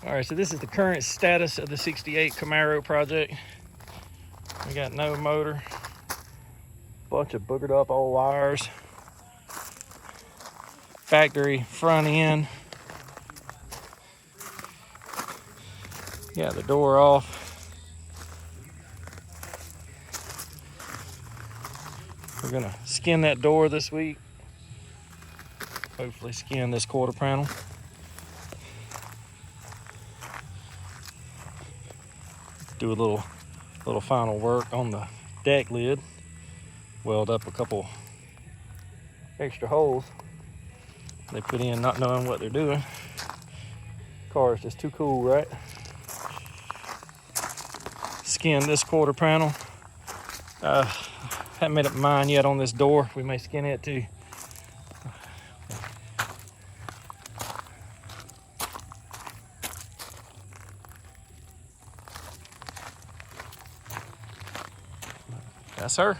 All right, so this is the current status of the 68 Camaro project. We got no motor, bunch of boogered up old wires, factory front end. Got the door off. We're gonna skin that door this week. Hopefully skin this quarter panel. Do a little final work on the deck lid. Weld up a couple extra holes they put in not knowing what they're doing. Car is just too cool, right? Skin this quarter panel. Haven't made up my mind yet on this door. We may skin it too. That's her.